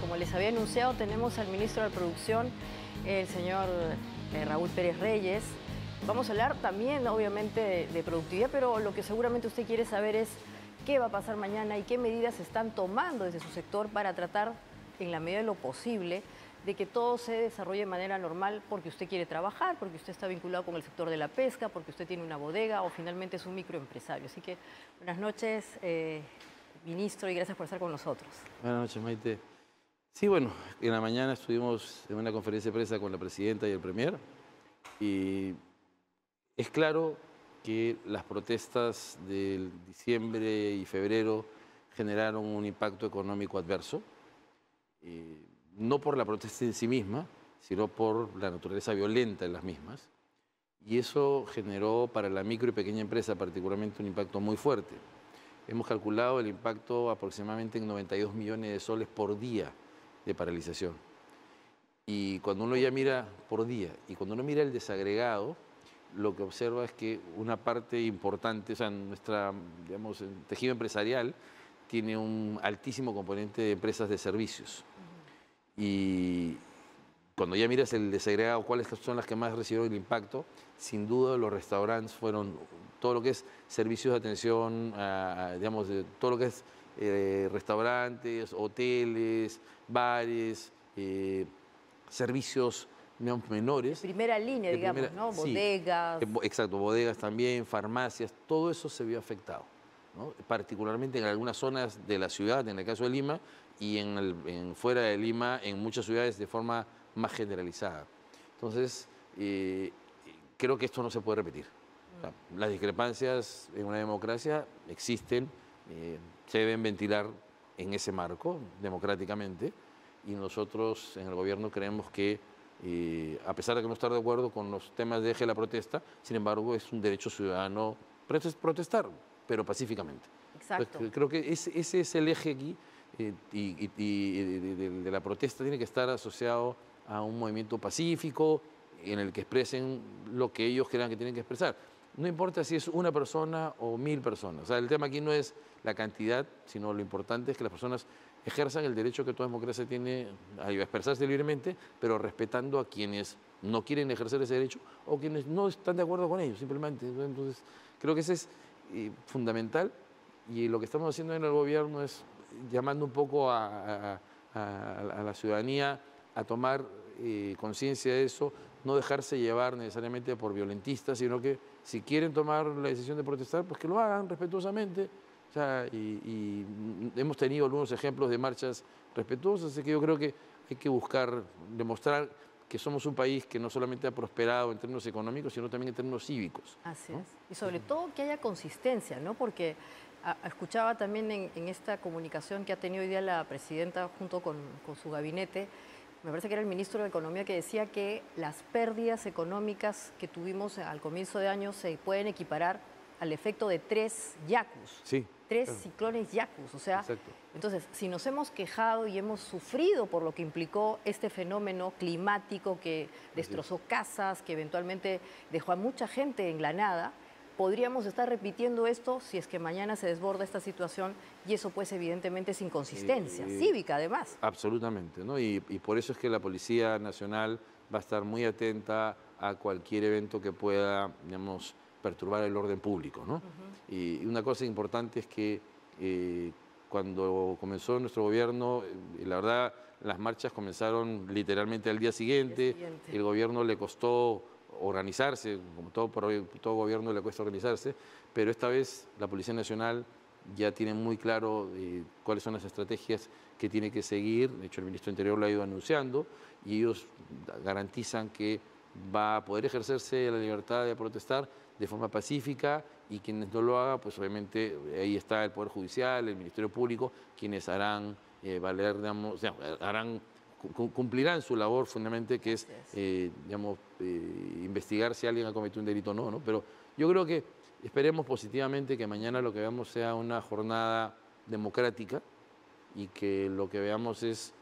Como les había anunciado, tenemos al ministro de Producción, el señor Raúl Pérez Reyes. Vamos a hablar también, obviamente, de productividad, pero lo que seguramente usted quiere saber es qué va a pasar mañana y qué medidas se están tomando desde su sector para tratar, en la medida de lo posible, de que todo se desarrolle de manera normal, porque usted quiere trabajar, porque usted está vinculado con el sector de la pesca, porque usted tiene una bodega o finalmente es un microempresario. Así que buenas noches, ministro, y gracias por estar con nosotros. Buenas noches, Maite. Sí, bueno, en la mañana estuvimos en una conferencia de prensa con la presidenta y el premier, y es claro que las protestas del diciembre y febrero generaron un impacto económico adverso, no por la protesta en sí misma, sino por la naturaleza violenta de las mismas, y eso generó para la micro y pequeña empresa particularmente un impacto muy fuerte. Hemos calculado el impacto aproximadamente en 92 millones de soles por día de paralización. Y cuando uno ya mira por día, y cuando uno mira el desagregado, lo que observa es que una parte importante, o sea, nuestra, digamos, tejido empresarial tiene un altísimo componente de empresas de servicios. Y cuando ya miras el desagregado, cuáles son las que más recibieron el impacto, sin duda los restaurantes fueron todo lo que es servicios de atención, digamos, todo lo que es restaurantes, hoteles, bares, servicios menores. Primera línea, digamos, ¿no? Bodegas. Sí, exacto, bodegas también, farmacias, todo eso se vio afectado, ¿no? Particularmente en algunas zonas de la ciudad, en el caso de Lima, y fuera de Lima, en muchas ciudades de forma más generalizada. Entonces, creo que esto no se puede repetir. O sea, las discrepancias en una democracia existen, se deben ventilar en ese marco, democráticamente, y nosotros en el gobierno creemos que, a pesar de que no estar de acuerdo con los temas de eje de la protesta, sin embargo, es un derecho ciudadano protestar, pero pacíficamente. Exacto. Entonces, creo que ese es el eje aquí, de la protesta tiene que estar asociado a un movimiento pacífico en el que expresen lo que ellos crean que tienen que expresar. No importa si es una persona o 1000 personas. O sea, el tema aquí no es la cantidad, sino lo importante es que las personas ejerzan el derecho que toda democracia tiene a expresarse libremente, pero respetando a quienes no quieren ejercer ese derecho o quienes no están de acuerdo con ellos, simplemente. Entonces, creo que ese es fundamental, y lo que estamos haciendo en el gobierno es llamando un poco a la ciudadanía a tomar conciencia de eso, no dejarse llevar necesariamente por violentistas, sino que si quieren tomar la decisión de protestar, pues que lo hagan respetuosamente. O sea, y hemos tenido algunos ejemplos de marchas respetuosas, así que yo creo que hay que buscar demostrar que somos un país que no solamente ha prosperado en términos económicos, sino también en términos cívicos. Así es. Y sobre todo que haya consistencia, ¿no? Porque escuchaba también en esta comunicación que ha tenido hoy día la presidenta junto con su gabinete, me parece que era el ministro de Economía, que decía que las pérdidas económicas que tuvimos al comienzo de año se pueden equiparar al efecto de 3 Yacus. Sí. 3 ciclones Yacus. O sea, exacto. Entonces, si nos hemos quejado y hemos sufrido por lo que implicó este fenómeno climático que destrozó casas, que eventualmente dejó a mucha gente en la nada, podríamos estar repitiendo esto si es que mañana se desborda esta situación, y eso pues evidentemente es inconsistencia cívica además. Absolutamente, ¿no? Y por eso es que la Policía Nacional va a estar muy atenta a cualquier evento que pueda, digamos, perturbar el orden público, ¿no? Y una cosa importante es que cuando comenzó nuestro gobierno, la verdad, las marchas comenzaron literalmente al día siguiente. El gobierno le costó organizarse, como todo gobierno le cuesta organizarse, pero esta vez la Policía Nacional ya tiene muy claro cuáles son las estrategias que tiene que seguir. De hecho, el ministro del Interior lo ha ido anunciando, y ellos garantizan que va a poder ejercerse la libertad de protestar de forma pacífica, y quienes no lo hagan, pues obviamente ahí está el Poder Judicial, el Ministerio Público, quienes harán valer, digamos, o sea, cumplirán su labor fundamentalmente, que es, digamos, investigar si alguien ha cometido un delito o no, ¿no? Pero yo creo que esperemos positivamente que mañana lo que veamos sea una jornada democrática, y que lo que veamos es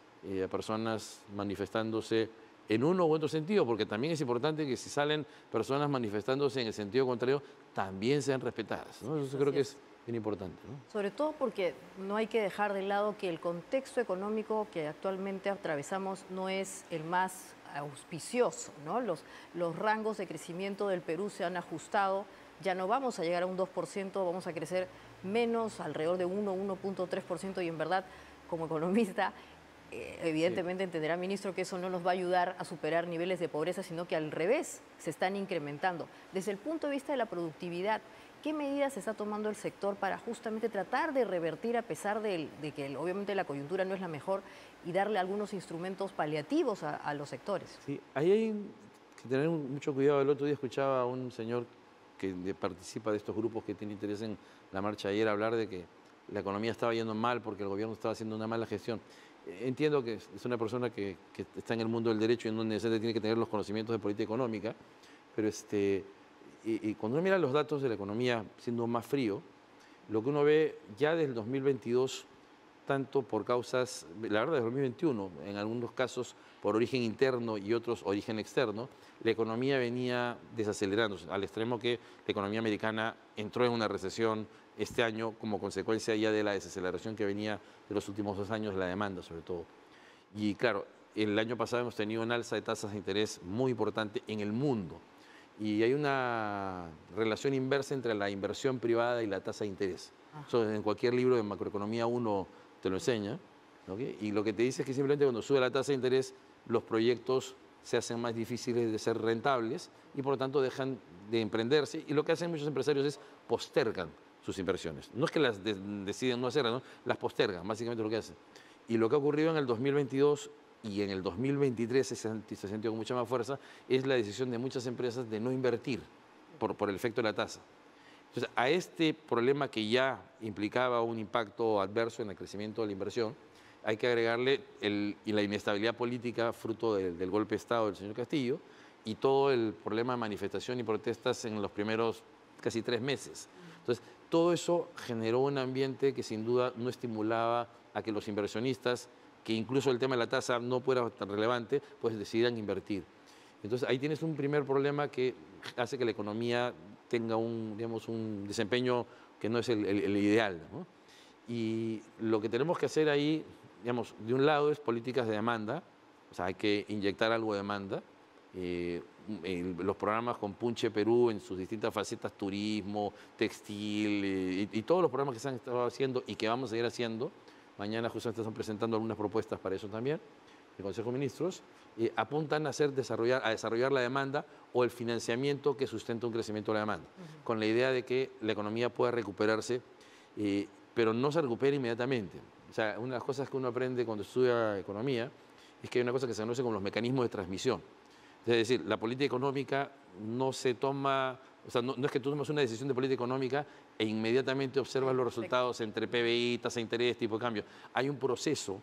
a personas manifestándose en uno u otro sentido, porque también es importante que si salen personas manifestándose en el sentido contrario, también sean respetadas, ¿no? Eso creo que es bien importante, ¿no? Sobre todo porque no hay que dejar de lado que el contexto económico que actualmente atravesamos no es el más auspicioso, ¿no? Los rangos de crecimiento del Perú se han ajustado, ya no vamos a llegar a un 2%, vamos a crecer menos, alrededor de 1,3%, y en verdad, como economista, evidentemente entenderá, ministro, que eso no nos va a ayudar a superar niveles de pobreza, sino que al revés, se están incrementando. Desde el punto de vista de la productividad, ¿qué medidas se está tomando el sector para justamente tratar de revertir, a pesar de que obviamente la coyuntura no es la mejor, y darle algunos instrumentos paliativos a los sectores? Sí, ahí hay que tener mucho cuidado. El otro día escuchaba a un señor que participa de estos grupos que tiene interés en la marcha ayer hablar de que la economía estaba yendo mal porque el gobierno estaba haciendo una mala gestión. Entiendo que es una persona que está en el mundo del derecho y no necesariamente tiene que tener los conocimientos de política económica, pero y cuando uno mira los datos de la economía siendo más frío, lo que uno ve ya desde el 2022, tanto por causas, la verdad, desde el 2021, en algunos casos por origen interno y otros origen externo, la economía venía desacelerándose, al extremo que la economía americana entró en una recesión este año como consecuencia ya de la desaceleración que venía de los últimos 2 años, la demanda sobre todo. Y claro, el año pasado hemos tenido un alza de tasas de interés muy importante en el mundo. Y hay una relación inversa entre la inversión privada y la tasa de interés. Eso en cualquier libro de macroeconomía uno te lo enseña, ¿okay? Y lo que te dice es que simplemente cuando sube la tasa de interés, los proyectos se hacen más difíciles de ser rentables y por lo tanto dejan de emprenderse. Y lo que hacen muchos empresarios es postergan sus inversiones. No es que las deciden no hacerlas, ¿no? Las postergan, básicamente lo que hacen. Y lo que ha ocurrido en el 2022 y en el 2023 se sintió con mucha más fuerza, es la decisión de muchas empresas de no invertir por el efecto de la tasa. Entonces, a este problema que ya implicaba un impacto adverso en el crecimiento de la inversión, hay que agregarle la inestabilidad política fruto del golpe de Estado del señor Castillo y todo el problema de manifestación y protestas en los primeros casi 3 meses. Entonces, todo eso generó un ambiente que sin duda no estimulaba a que los inversionistas, que incluso el tema de la tasa no fuera tan relevante, pues decidan invertir. Entonces ahí tienes un primer problema que hace que la economía tenga un desempeño que no es el ideal, ¿no? Y lo que tenemos que hacer ahí, digamos, de un lado es políticas de demanda, o sea, hay que inyectar algo de demanda. Los programas con Punche Perú en sus distintas facetas, turismo, textil y todos los programas que se han estado haciendo y que vamos a seguir haciendo. Mañana justamente están presentando algunas propuestas para eso también, el Consejo de Ministros, apuntan a desarrollar la demanda o el financiamiento que sustenta un crecimiento de la demanda, con la idea de que la economía pueda recuperarse, pero no se recupera inmediatamente. O sea, una de las cosas que uno aprende cuando estudia economía es que hay una cosa que se conoce como los mecanismos de transmisión. Es decir, la política económica no se toma, o sea, no es que tú tomes una decisión de política económica e inmediatamente observas los resultados entre PBI, tasa de interés, tipo de cambio. Hay un proceso,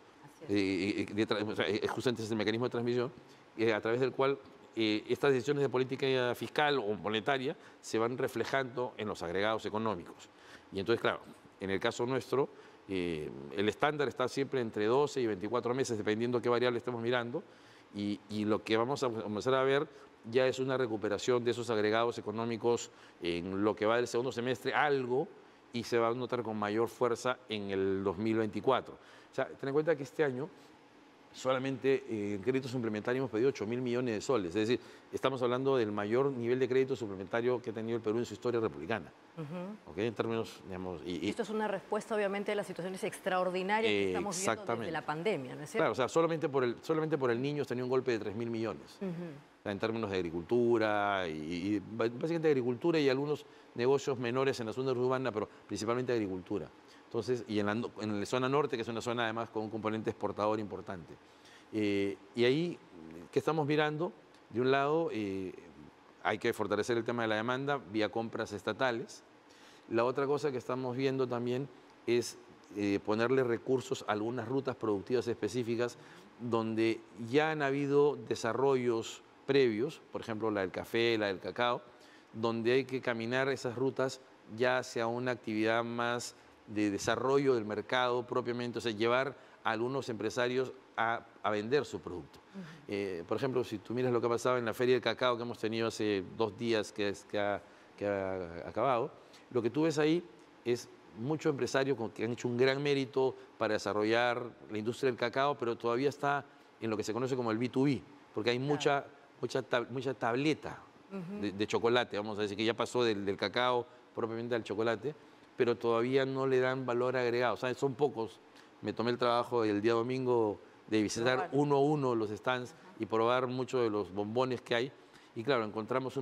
justamente es el mecanismo de transmisión, a través del cual estas decisiones de política fiscal o monetaria se van reflejando en los agregados económicos. Y entonces, claro, en el caso nuestro, el estándar está siempre entre 12 y 24 meses, dependiendo qué variable estemos mirando, y lo que vamos a comenzar a ver ya es una recuperación de esos agregados económicos en lo que va del segundo semestre, algo, y se va a notar con mayor fuerza en el 2024. O sea, ten en cuenta que este año solamente en crédito suplementario hemos pedido 8.000 millones de soles, es decir, estamos hablando del mayor nivel de crédito suplementario que ha tenido el Perú en su historia republicana. ¿Okay? En términos, digamos, esto es una respuesta, obviamente, a las situaciones extraordinarias que estamos viendo desde la pandemia, ¿no es cierto? Claro, o sea, solamente por el niño tenía un golpe de 3.000 millones. O sea, en términos de agricultura, y básicamente agricultura y algunos negocios menores en la zona urbana, pero principalmente agricultura. Entonces, y en la zona norte, que es una zona además con un componente exportador importante. Y ahí, ¿qué estamos mirando? De un lado, hay que fortalecer el tema de la demanda vía compras estatales. La otra cosa que estamos viendo también es ponerle recursos a algunas rutas productivas específicas donde ya han habido desarrollos previos, por ejemplo la del café, la del cacao, donde hay que caminar esas rutas ya hacia una actividad más de desarrollo del mercado propiamente, o sea, llevar a algunos empresarios a vender su producto. Por ejemplo, si tú miras lo que ha pasado en la Feria del Cacao que hemos tenido hace 2 días que ha acabado, lo que tú ves ahí es muchos empresarios que han hecho un gran mérito para desarrollar la industria del cacao, pero todavía está en lo que se conoce como el B2B, porque hay mucha tableta de chocolate, vamos a decir, que ya pasó del cacao propiamente al chocolate, pero todavía no le dan valor agregado. O sea, son pocos. Me tomé el trabajo el día domingo de visitar uno a uno los stands y probar muchos de los bombones que hay. Y claro, encontramos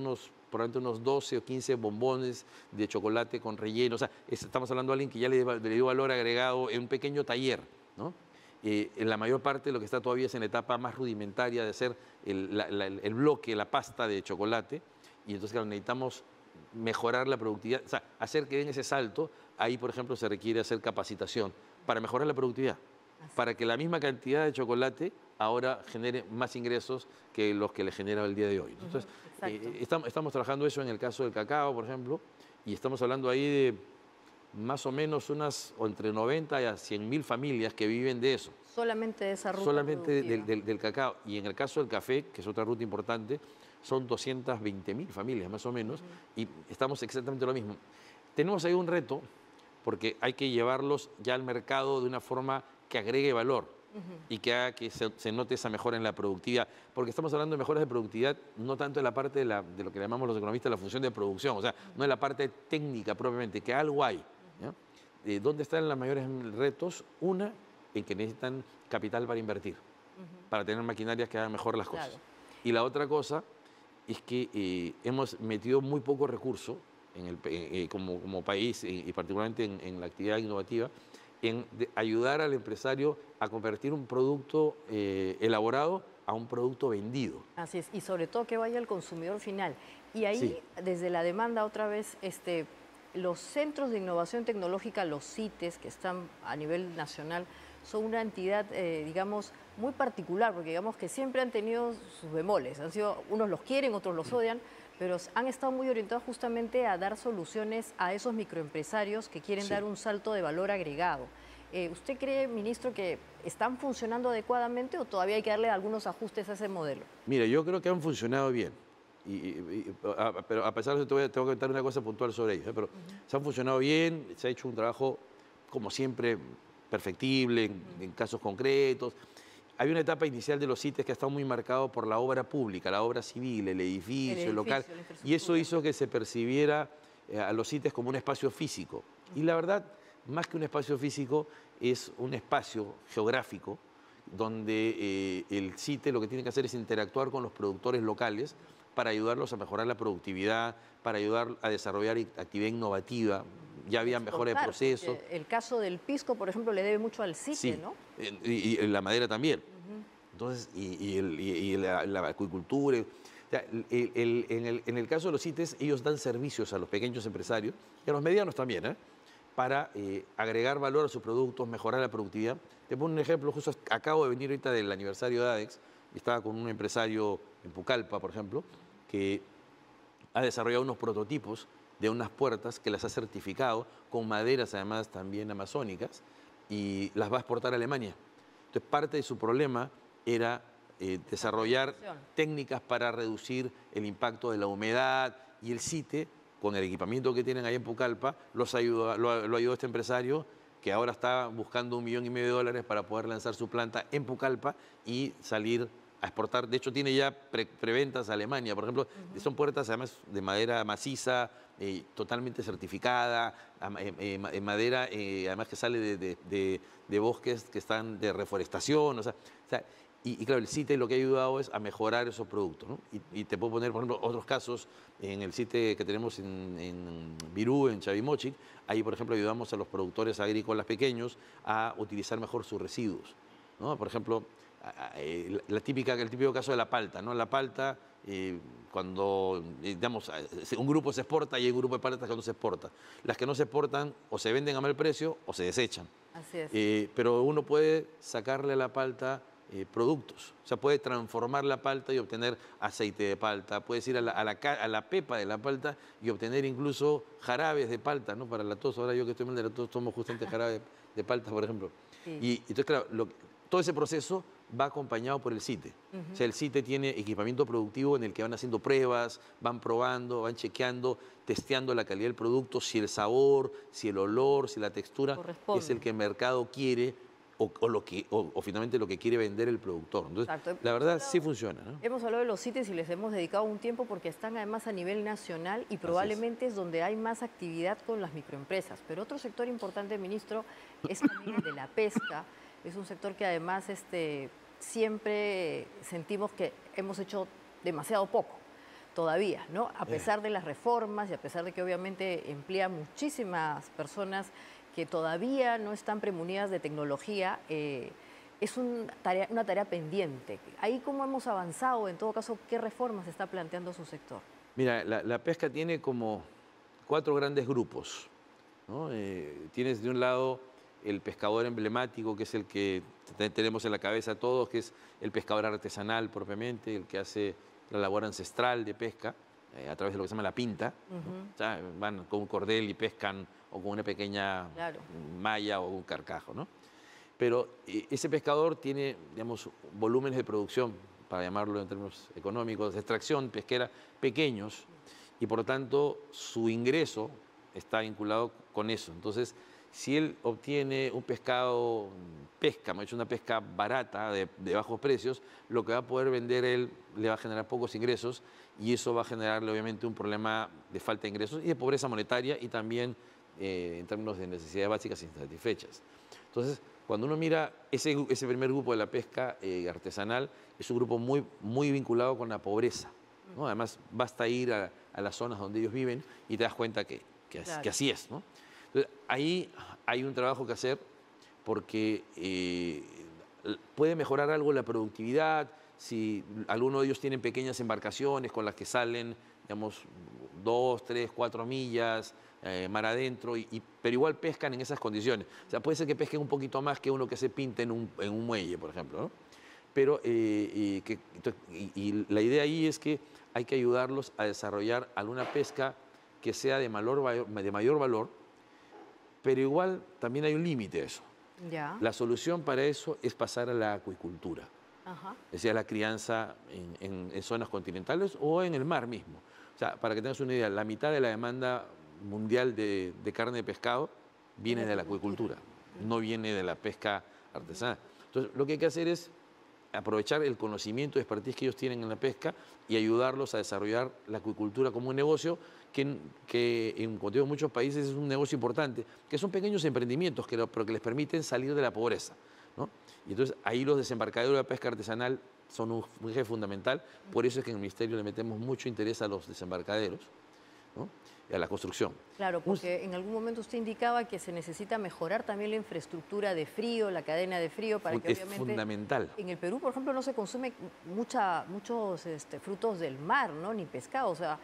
probablemente unos 12 o 15 bombones de chocolate con relleno. O sea, estamos hablando de alguien que ya le dio valor agregado en un pequeño taller, ¿no? En la mayor parte lo que está todavía es en la etapa más rudimentaria de hacer el bloque, la pasta de chocolate. Y entonces, claro, necesitamos mejorar la productividad, o sea, hacer que den ese salto. Ahí, por ejemplo, se requiere hacer capacitación para mejorar la productividad, para que la misma cantidad de chocolate ahora genere más ingresos que los que le genera el día de hoy. Entonces, estamos trabajando eso en el caso del cacao, por ejemplo, y estamos hablando ahí de más o menos entre 90 y a 100.000 familias que viven de eso. Solamente de esa ruta solamente del cacao. Y en el caso del café, que es otra ruta importante, son 220.000 familias más o menos, y estamos exactamente lo mismo. Tenemos ahí un reto, porque hay que llevarlos ya al mercado de una forma que agregue valor y que haga que se note esa mejora en la productividad. Porque estamos hablando de mejoras de productividad, no tanto en la parte de lo que llamamos los economistas la función de producción, o sea, no en la parte técnica propiamente, que algo hay. ¿Ya? ¿Dónde están los mayores retos? Una, en que necesitan capital para invertir, para tener maquinarias que hagan mejor las cosas. Claro. Y la otra cosa es que hemos metido muy poco recurso como país, y particularmente en la actividad innovativa, en ayudar al empresario a convertir un producto elaborado a un producto vendido. Así es, y sobre todo que vaya al consumidor final. Y ahí, desde la demanda, otra vez, los centros de innovación tecnológica, los CITES, que están a nivel nacional, son una entidad, digamos, muy particular, porque digamos que siempre han tenido sus bemoles. Unos los quieren, otros los odian, pero han estado muy orientados justamente a dar soluciones a esos microempresarios que quieren dar un salto de valor agregado. ¿Usted cree, ministro, que están funcionando adecuadamente o todavía hay que darle algunos ajustes a ese modelo? Mira, yo creo que han funcionado bien. Pero a pesar de eso, tengo que comentar una cosa puntual sobre ellos. Pero se han funcionado bien, se ha hecho un trabajo, como siempre, perfectible en casos concretos. Hay una etapa inicial de los CITES que ha estado muy marcado por la obra pública, la obra civil, el edificio local, y eso hizo que se percibiera a los CITES como un espacio físico. Y la verdad, más que un espacio físico, es un espacio geográfico donde el CITE lo que tiene que hacer es interactuar con los productores locales para ayudarlos a mejorar la productividad, para ayudar a desarrollar actividad innovativa. Ya había mejores procesos. El caso del pisco, por ejemplo, le debe mucho al CITE, ¿no? Y la madera también. Entonces, y la acuicultura. O sea, en el caso de los CITES, ellos dan servicios a los pequeños empresarios y a los medianos también, para agregar valor a sus productos, mejorar la productividad. Te pongo un ejemplo, justo acabo de venir ahorita del aniversario de ADEX, estaba con un empresario en Pucallpa, por ejemplo, que ha desarrollado unos prototipos de unas puertas que las ha certificado con maderas además también amazónicas y las va a exportar a Alemania. Entonces parte de su problema era desarrollar técnicas para reducir el impacto de la humedad, y el CITE, con el equipamiento que tienen ahí en Pucallpa, lo ayudó este empresario que ahora está buscando $1,5 millones para poder lanzar su planta en Pucallpa y salir a exportar. De hecho, tiene ya preventas a Alemania, por ejemplo. Son puertas además de madera maciza, totalmente certificada, madera además que sale de bosques que están de reforestación. Y claro, el CITE lo que ha ayudado es a mejorar esos productos, ¿no? Y te puedo poner, por ejemplo, otros casos en el CITE que tenemos en Virú, en Chavimochic. Ahí, por ejemplo, ayudamos a los productores agrícolas pequeños a utilizar mejor sus residuos, ¿no? Por ejemplo, el típico caso de la palta, ¿no? La palta, cuando, digamos, un grupo se exporta y hay un grupo de paltas que no se exporta. Las que no se exportan o se venden a mal precio o se desechan. Así es. Pero uno puede sacarle a la palta productos. O sea, puede transformar la palta y obtener aceite de palta. Puedes ir a la pepa de la palta y obtener incluso jarabes de palta, ¿no? Para la tos. Ahora yo que estoy mal de la tos tomo justamente jarabe de palta, por ejemplo. Sí. Y entonces, claro, todo ese proceso va acompañado por el CITE. O sea, el CITE tiene equipamiento productivo en el que van haciendo pruebas, van probando, van chequeando, testeando la calidad del producto, si el sabor, si el olor, si la textura es el que el mercado quiere o finalmente lo que quiere vender el productor. Entonces, Exacto. la verdad sí funciona, ¿no? Hemos hablado de los CITES y les hemos dedicado un tiempo porque están además a nivel nacional y probablemente es donde hay más actividad con las microempresas. Pero otro sector importante, ministro, es también el de la pesca. Es un sector que además siempre sentimos que hemos hecho demasiado poco todavía, ¿no? A pesar de las reformas y a pesar de que obviamente emplea muchísimas personas que todavía no están premunidas de tecnología, es una tarea pendiente. Ahí, ¿cómo hemos avanzado? En todo caso, ¿qué reformas está planteando su sector? Mira, la pesca tiene como 4 grandes grupos, ¿no? Tienes de un lado el pescador emblemático, que es el que tenemos en la cabeza todos, que es el pescador artesanal propiamente, el que hace la labor ancestral de pesca a través de lo que se llama la pinta. O sea, van con un cordel y pescan o con una pequeña malla o un carcajo, ¿no? Pero ese pescador tiene, digamos, volúmenes de producción, para llamarlo en términos económicos, de extracción pesquera pequeños y por lo tanto su ingreso está vinculado con eso. Entonces, si él obtiene un pescado, una pesca barata, de bajos precios, lo que va a poder vender él le va a generar pocos ingresos y eso va a generarle obviamente un problema de falta de ingresos y de pobreza monetaria y también en términos de necesidades básicas insatisfechas. Entonces, cuando uno mira ese primer grupo de la pesca artesanal, es un grupo muy vinculado con la pobreza, ¿no? Además, basta ir a las zonas donde ellos viven y te das cuenta que así es, ¿no? Entonces, ahí hay un trabajo que hacer porque puede mejorar algo la productividad si algunos de ellos tienen pequeñas embarcaciones con las que salen, digamos, 2, 3, 4 millas, mar adentro, pero igual pescan en esas condiciones. O sea, puede ser que pesquen un poquito más que uno que se pinte en un muelle, por ejemplo, ¿no? Pero la idea ahí es que hay que ayudarlos a desarrollar alguna pesca que sea de mayor valor, pero igual también hay un límite a eso. Ya. La solución para eso es pasar a la acuicultura, es decir, la crianza en zonas continentales o en el mar mismo. O sea, para que tengas una idea, la mitad de la demanda mundial de carne de pescado viene de la acuicultura, no viene de la pesca artesanal. Entonces, lo que hay que hacer es aprovechar el conocimiento y expertise que ellos tienen en la pesca y ayudarlos a desarrollar la acuicultura como un negocio que en muchos países es un negocio importante, que son pequeños emprendimientos, pero que les permiten salir de la pobreza, ¿no? Y entonces ahí los desembarcadores de la pesca artesanal son un eje fundamental, por eso es que en el Ministerio le metemos mucho interés a los desembarcaderos, ¿no? Y a la construcción. Claro, porque en algún momento usted indicaba que se necesita mejorar también la infraestructura de frío, la cadena de frío, para que obviamente... Es fundamental. En el Perú, por ejemplo, no se consume muchos frutos del mar, ¿no? Ni pescado, o sea,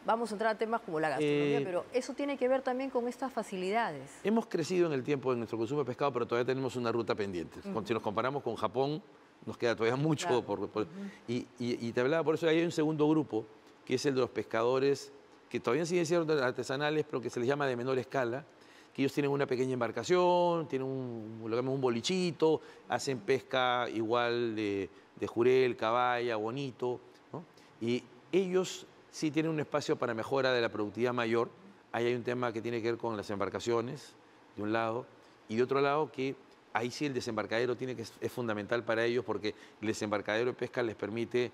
vamos a entrar a temas como la gastronomía, pero eso tiene que ver también con estas facilidades. Hemos crecido en el tiempo en nuestro consumo de pescado, pero todavía tenemos una ruta pendiente. Si nos comparamos con Japón, nos queda todavía mucho. Claro. Y te hablaba, por eso hay un segundo grupo, que es el de los pescadores, que todavía siguen siendo artesanales, pero que se les llama de menor escala, que ellos tienen una pequeña embarcación, tienen lo que llamamos un bolichito, hacen pesca igual de jurel, caballa, bonito, ¿no? Y ellos sí tienen un espacio para mejora de la productividad mayor. Ahí hay un tema que tiene que ver con las embarcaciones, de un lado, y de otro lado que ahí sí el desembarcadero es fundamental para ellos porque el desembarcadero de pesca les permite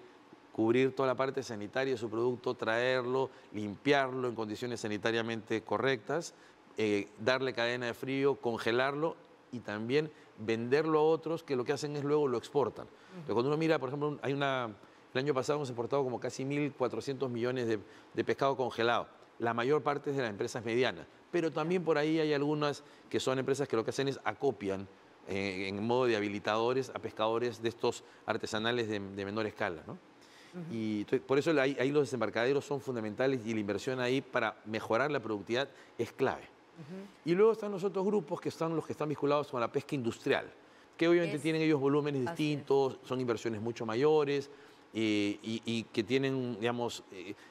cubrir toda la parte sanitaria de su producto, traerlo, limpiarlo en condiciones sanitariamente correctas, darle cadena de frío, congelarlo y también venderlo a otros que lo que hacen es luego lo exportan. Pero cuando uno mira, por ejemplo, el año pasado hemos exportado como casi 1.400 millones de pescado congelado. La mayor parte es de las empresas medianas, pero también por ahí hay algunas que son empresas que lo que hacen es acopian en modo de habilitadores a pescadores de estos artesanales de menor escala, ¿no? Y por eso ahí los desembarcaderos son fundamentales y la inversión ahí para mejorar la productividad es clave. Y luego están los otros grupos que son los que están vinculados con la pesca industrial, que obviamente tienen ellos volúmenes distintos, son inversiones mucho mayores y que tienen, digamos,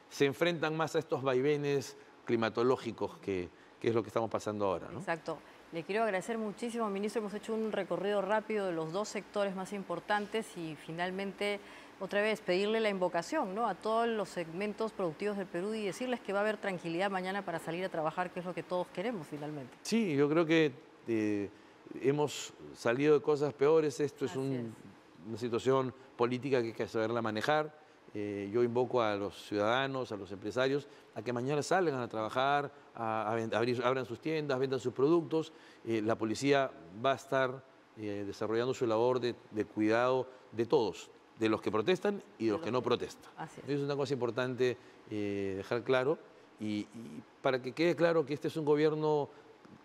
se enfrentan más a estos vaivenes climatológicos que es lo que estamos pasando ahora, ¿no? Exacto. Le quiero agradecer muchísimo, ministro. Hemos hecho un recorrido rápido de los dos sectores más importantes y finalmente, otra vez, pedirle la invocación, ¿no?, a todos los segmentos productivos del Perú y decirles que va a haber tranquilidad mañana para salir a trabajar, que es lo que todos queremos finalmente. Sí, yo creo que hemos salido de cosas peores. Esto es Así una situación política que hay que saberla manejar. Yo invoco a los ciudadanos, a los empresarios, a que mañana salgan a trabajar, abran sus tiendas, vendan sus productos. La policía va a estar desarrollando su labor de cuidado de todos, de los que protestan y de los que no protestan. Así es. Es una cosa importante dejar claro y para que quede claro que este es un gobierno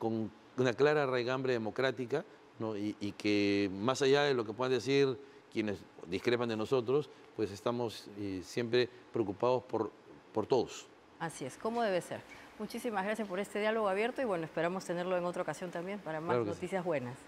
con una clara raigambre democrática, ¿no? Y que más allá de lo que puedan decir quienes discrepan de nosotros, pues estamos siempre preocupados por todos. Así es, como debe ser. Muchísimas gracias por este diálogo abierto y bueno, esperamos tenerlo en otra ocasión también para más Claro que sí. noticias buenas.